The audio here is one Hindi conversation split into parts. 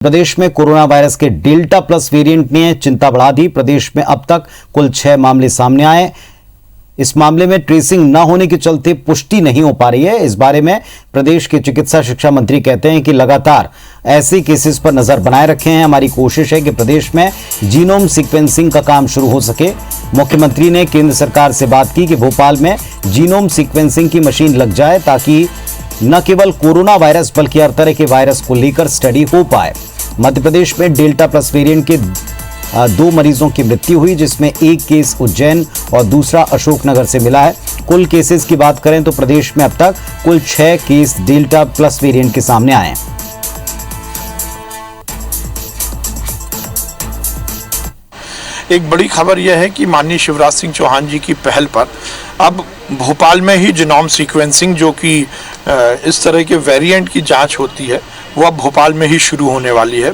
प्रदेश में कोरोना वायरस के डेल्टा प्लस वेरिएंट ने चिंता बढ़ा दी। प्रदेश में अब तक कुल 6 मामले सामने आए। इस मामले में ट्रेसिंग न होने के चलते पुष्टि नहीं हो पा रही है। इस बारे में प्रदेश के चिकित्सा शिक्षा मंत्री कहते हैं कि लगातार ऐसे केसेस पर नजर बनाए रखे हैं। हमारी कोशिश है कि प्रदेश में जीनोम सीक्वेंसिंग का काम शुरू हो सके। मुख्यमंत्री ने केंद्र सरकार से बात की कि भोपाल में जीनोम सीक्वेंसिंग की मशीन लग जाए ताकि न केवल कोरोना वायरस बल्कि हर तरह के वायरस को लेकर स्टडी हो पाए। मध्य प्रदेश में डेल्टा प्लस वेरिएंट के 2 मरीजों की मृत्यु हुई, जिसमें एक केस उज्जैन और दूसरा अशोकनगर से मिला है। कुल केसेस की बात करें तो प्रदेश में अब तक कुल 6 केस डेल्टा प्लस वेरिएंट के सामने आए हैं। एक बड़ी खबर यह है कि माननीय शिवराज सिंह चौहान जी की पहल पर अब भोपाल में ही जीनोम सीक्वेंसिंग, जो कि इस तरह के वेरिएंट की जांच होती है, वो अब भोपाल में ही शुरू होने वाली है,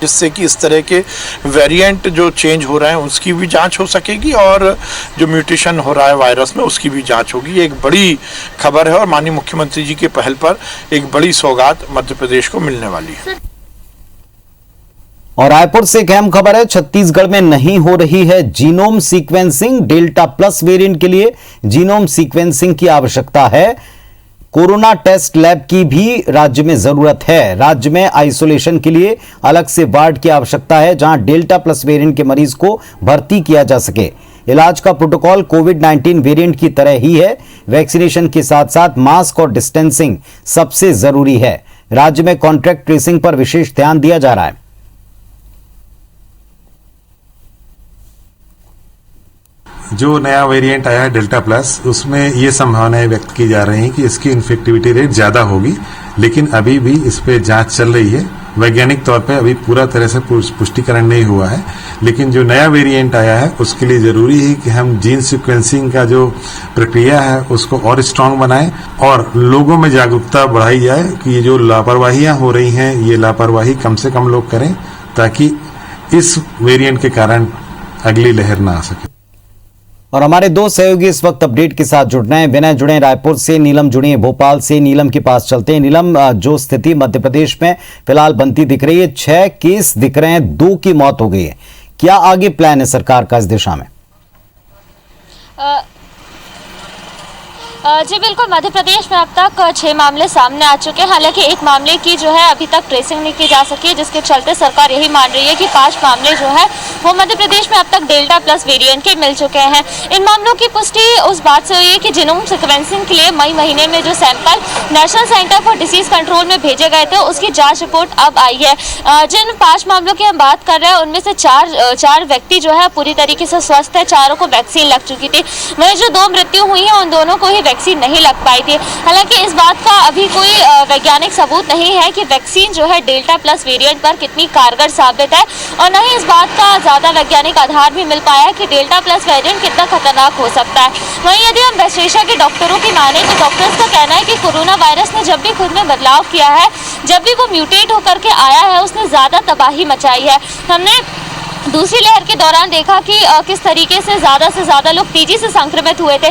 जिससे कि इस तरह के वेरिएंट जो चेंज हो रहे हैं उसकी भी जांच हो सकेगी और जो म्यूटेशन हो रहा है वायरस में उसकी भी जांच होगी। ये एक बड़ी खबर है और माननीय मुख्यमंत्री जी के पहल पर एक बड़ी सौगात मध्य प्रदेश को मिलने वाली है। और रायपुर से एक अहम खबर है, छत्तीसगढ़ में नहीं हो रही है genome sequencing. Delta plus variant के लिए जीनोम सीक्वेंसिंग की आवश्यकता है। कोरोना टेस्ट लैब की भी राज्य में जरूरत है। राज्य में आइसोलेशन के लिए अलग से वार्ड की आवश्यकता है, जहां डेल्टा प्लस वेरिएंट के मरीज को भर्ती किया जा सके। इलाज का प्रोटोकॉल कोविड-19 वेरिएंट की तरह ही है। वैक्सीनेशन के साथ साथ मास्क और डिस्टेंसिंग सबसे जरूरी है। राज्य में कॉन्ट्रैक्ट ट्रेसिंग पर विशेष ध्यान दिया जा रहा है। जो नया वेरिएंट आया है डेल्टा प्लस, उसमें ये संभावनाएं व्यक्त की जा रही हैं कि इसकी इन्फेक्टिविटी रेट ज्यादा होगी, लेकिन अभी भी इस पे जांच चल रही है। वैज्ञानिक तौर पे अभी पूरा तरह से पुष्टिकरण नहीं हुआ है, लेकिन जो नया वेरिएंट आया है उसके लिए जरूरी है कि हम जीन सीक्वेंसिंग का जो प्रक्रिया है उसको और स्ट्रांग बनाएं और लोगों में जागरूकता बढ़ाई जाए कि ये जो लापरवाहियां हो रही हैं, ये लापरवाही कम से कम लोग करें, ताकि इस वेरिएंट के कारण अगली लहर ना आ सके। और हमारे 2 सहयोगी इस वक्त अपडेट के साथ जुड़ रहे हैं। विनय जुड़े हैं रायपुर से, नीलम जुड़ी है भोपाल से। नीलम के पास चलते हैं। नीलम, जो स्थिति मध्य प्रदेश में फिलहाल बनती दिख रही है, 6 केस दिख रहे हैं, 2 की मौत हो गई है। क्या आगे प्लान है सरकार का इस दिशा में? जी बिल्कुल, मध्य प्रदेश में अब तक 6 मामले सामने आ चुके हैं। हालांकि एक मामले की जो है अभी तक ट्रेसिंग नहीं की जा सकी, जिसके चलते सरकार यही मान रही है कि 5 मामले जो है वो मध्य प्रदेश में अब तक डेल्टा प्लस वेरिएंट के मिल चुके हैं। इन मामलों की पुष्टि उस बात से हुई है कि जीनोम सीक्वेंसिंग के लिए मई महीने में जो sample national centre for disease control में भेजे गए थे, उसकी जाँच रिपोर्ट अब आई है। जिन 5 मामलों की हम बात कर रहे हैं उनमें से 4 व्यक्ति जो है पूरी तरीके से स्वस्थ है, 4 को वैक्सीन लग चुकी थी। वहीं जो 2 मृत्यु हुई है उन दोनों को ही वैक्सीन नहीं लग पाई थी। हालांकि इस बात का अभी कोई वैज्ञानिक सबूत नहीं है कि वैक्सीन जो है डेल्टा प्लस वेरिएंट पर कितनी कारगर साबित है, और न ही इस बात का ज्यादा वैज्ञानिक आधार भी मिल पाया है कि डेल्टा प्लस वेरिएंट कितना खतरनाक हो सकता है। वहीं यदि हम विशेषज्ञ के डॉक्टरों की माने तो डॉक्टर्स का कहना है कि कोरोना वायरस ने जब भी खुद में बदलाव किया है, जब भी वो म्यूटेट होकर के आया है, उसने ज्यादा तबाही मचाई है। हमने दूसरी लहर के दौरान देखा कि किस तरीके से ज्यादा लोग तेजी से संक्रमित हुए थे।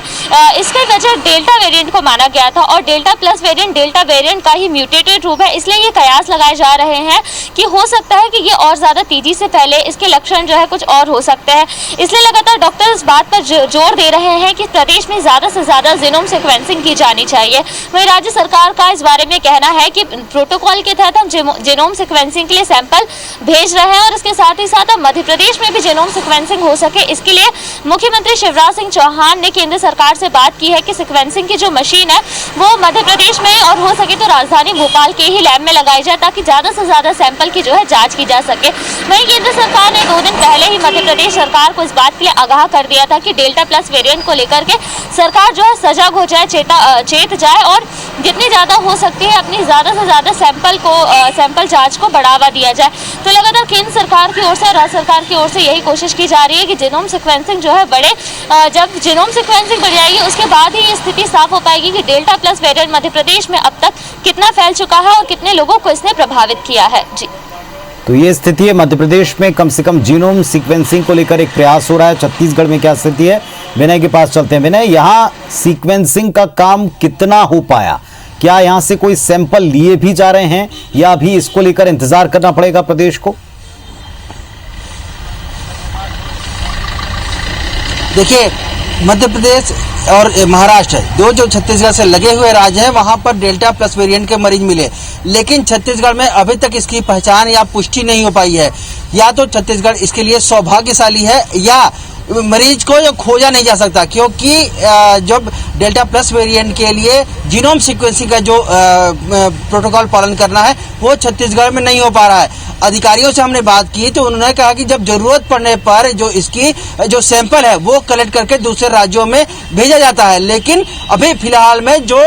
इसकी वजह डेल्टा वेरिएंट को माना गया था, और delta plus variant delta variant का ही म्यूटेटेड रूप है। इसलिए ये कयास लगाए जा रहे हैं कि हो सकता है कि ये और ज्यादा तेजी से फैले, इसके लक्षण जो है कुछ और हो सकते हैं। इसलिए लगातार डॉक्टर इस बात पर जोर दे रहे हैं कि प्रदेश में ज्यादा से ज्यादा जीनोम सीक्वेंसिंग की जानी चाहिए। वहीं राज्य सरकार का इस बारे में कहना है कि प्रोटोकॉल के तहत हम जीनोम सीक्वेंसिंग के लिए सैंपल भेज रहे हैं, और इसके साथ ही साथ अब मध्य प्रदेश में भी जीनोम सीक्वेंसिंग हो सके, इसके लिए मुख्यमंत्री शिवराज सिंह चौहान ने केंद्र सरकार से बात की है कि सीक्वेंसिंग की जो मशीन है वो मध्य प्रदेश में और हो सके तो राजधानी भोपाल के ही लैब में लगाई जाए, ताकि ज्यादा से ज्यादा सैंपल की जो है जांच की जा सके। वहीं केंद्र सरकार ने 2 दिन पहले ही मध्य प्रदेश सरकार को इस बात के लिए आगाह कर दिया था कि डेल्टा प्लस वेरिएंट को लेकर के सरकार जो है सजग हो जाए, चेत जाए, और जितनी ज्यादा हो सकती है अपनी ज्यादा से ज्यादा सैंपल जांच को बढ़ावा दिया जाए। तो लगातार केंद्र सरकार की ओर से, राज्य सरकार की ओर से यही कोशिश की जा रही है कि जीनोम सीक्वेंसिंग जो है बढ़े। जब जीनोम सीक्वेंसिंग बढ़ जाएगी उसके बाद ही ये स्थिति साफ हो पाएगी कि delta plus variant Madhya Pradesh में अब तक कितना फैल चुका है और कितने लोगों को इसने प्रभावित किया है। जी, तो ये स्थिति है मध्य प्रदेश में, कम से कम जीनोम सीक्वेंसिंग को लेकर एक प्रयास हो रहा है। छत्तीसगढ़ में क्या स्थिति है, विनय के पास चलते हैं। विनय, यहाँ सीक्वेंसिंग का काम कितना हो पाया, क्या यहां से कोई सैंपल लिए भी जा रहे हैं या अभी इसको लेकर इंतजार करना पड़ेगा प्रदेश को? देखिए, मध्य प्रदेश और महाराष्ट्र जो छत्तीसगढ़ से लगे हुए राज्य हैं, वहां पर डेल्टा प्लस वेरिएंट के मरीज मिले, लेकिन छत्तीसगढ़ में अभी तक इसकी पहचान या पुष्टि नहीं हो पाई है। या तो छत्तीसगढ़ इसके लिए सौभाग्यशाली है या मरीज को जो खोजा नहीं जा सकता, क्योंकि जब डेल्टा प्लस वेरिएंट के लिए जीनोम सीक्वेंसिंग का जो प्रोटोकॉल पालन करना है वो छत्तीसगढ़ में नहीं हो पा रहा है। अधिकारियों से हमने बात की तो उन्होंने कहा कि जब जरूरत पड़ने पर जो इसकी जो सैंपल है वो कलेक्ट करके दूसरे राज्यों में भेजा जाता है, लेकिन अभी फिलहाल में जो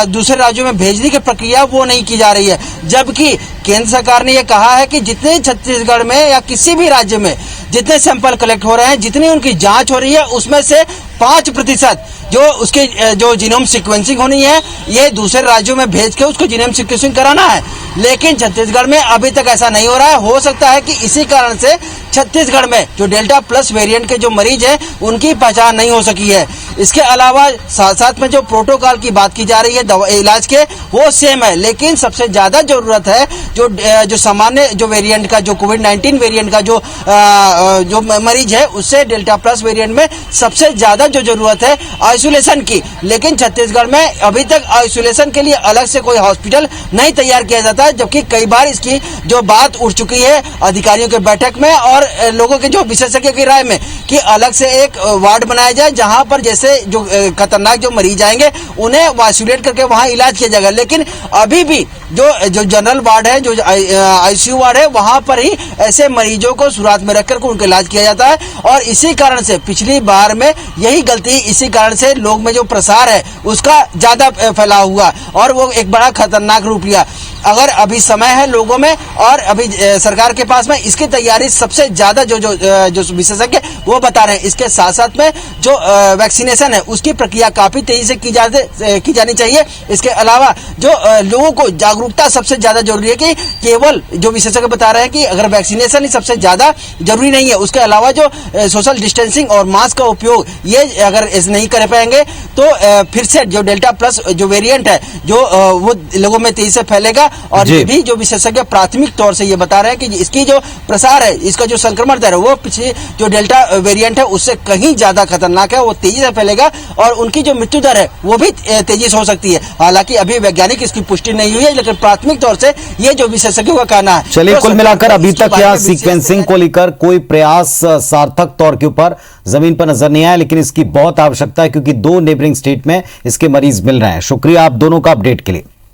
दूसरे राज्यों में भेजने की प्रक्रिया वो नहीं की जा रही है। जबकि केंद्र सरकार ने यह कहा है कि जितने छत्तीसगढ़ में या किसी भी राज्य में जितने सैंपल कलेक्ट हो रहे हैं, जितनी उनकी जांच हो रही है, उसमें से 5% जो उसके जो जीनोम सीक्वेंसिंग होनी है ये दूसरे राज्यों में भेज के उसको जीनोम सीक्वेंसिंग कराना है, लेकिन छत्तीसगढ़ में अभी तक ऐसा नहीं हो रहा है। हो सकता है कि इसी कारण से छत्तीसगढ़ में जो डेल्टा प्लस वेरिएंट के जो मरीज हैं उनकी पहचान नहीं हो सकी है। इसके अलावा साथ साथ में जो प्रोटोकॉल की बात की जा रही है इलाज के, वो सेम है, लेकिन सबसे ज्यादा जरूरत है जो सामान्य जो वेरिएंट का, जो कोविड-19 वेरिएंट का जो मरीज है, उससे डेल्टा प्लस वेरिएंट में सबसे ज्यादा जो जरूरत है आइसोलेशन की। लेकिन छत्तीसगढ़ में अभी तक आइसोलेशन के लिए अलग से कोई हॉस्पिटल नहीं तैयार किया जाता है, जबकि कई बार इसकी जो बात उठ चुकी है अधिकारियों के बैठक में और लोगों के जो विशेषज्ञों की राय में कि अलग से एक वार्ड बनाया जाए जहां पर जैसे जो खतरनाक जो मरीज आएंगे उन्हें आइसोलेट करके वहां इलाज किया जाएगा। लेकिन अभी भी जो जनरल वार्ड है, जो आईसीयू वार्ड है, वहां पर ही ऐसे मरीजों को शुरुआत में रखकर उनका इलाज किया जाता है। और इसी कारण से पिछली बार में यही गलती, इसी कारण से लोग में जो प्रसार है उसका ज्यादा फैलाव हुआ और वो एक बड़ा खतरनाक रूप लिया। अगर अभी समय है लोगों में और अभी सरकार के पास में इसकी तैयारी सबसे ज्यादा जो विशेषज्ञ वो बता रहे हैं। इसके साथ साथ में जो वैक्सीनेशन है उसकी प्रक्रिया काफी तेजी से की जानी चाहिए। इसके अलावा जो लोगों को जागरूकता सबसे ज्यादा जरूरी है कि केवल जो विशेषज्ञ बता रहे हैं कि अगर वैक्सीनेशन ही सबसे ज्यादा जरूरी नहीं है, उसके अलावा जो सोशल डिस्टेंसिंग और मास्क का उपयोग ये अगर नहीं कर पाएंगे तो फिर से जो डेल्टा प्लस जो वेरिएंट है जो वो लोगों में तेजी से फैलेगा। और ये भी जो विशेषज्ञ प्राथमिक तौर से ये बता रहे हैं कि इसकी जो प्रसार है, इसका जो संक्रमण दर है वो पिछले जो डेल्टा वेरिएंट है उससे कहीं ज्यादा खतरनाक है, वो तेजी से फैलेगा और उनकी जो मृत्यु दर है वो भी तेजी से हो सकती है। हालांकि अभी वैज्ञानिक इसकी पुष्टि नहीं हुई है, लेकिन प्राथमिक तौर से ये जो विशेषज्ञों का कहना है। चलिए, कुल मिलाकर अभी तक यह सीक्वेंसिंग को लेकर कोई प्रयास सार्थक तौर के ऊपर जमीन पर नजर नहीं आया, लेकिन इसकी बहुत आवश्यकता है क्योंकि 2 नेबरिंग स्टेट में इसके मरीज मिल रहे हैं। शुक्रिया आप दोनों का अपडेट के लिए।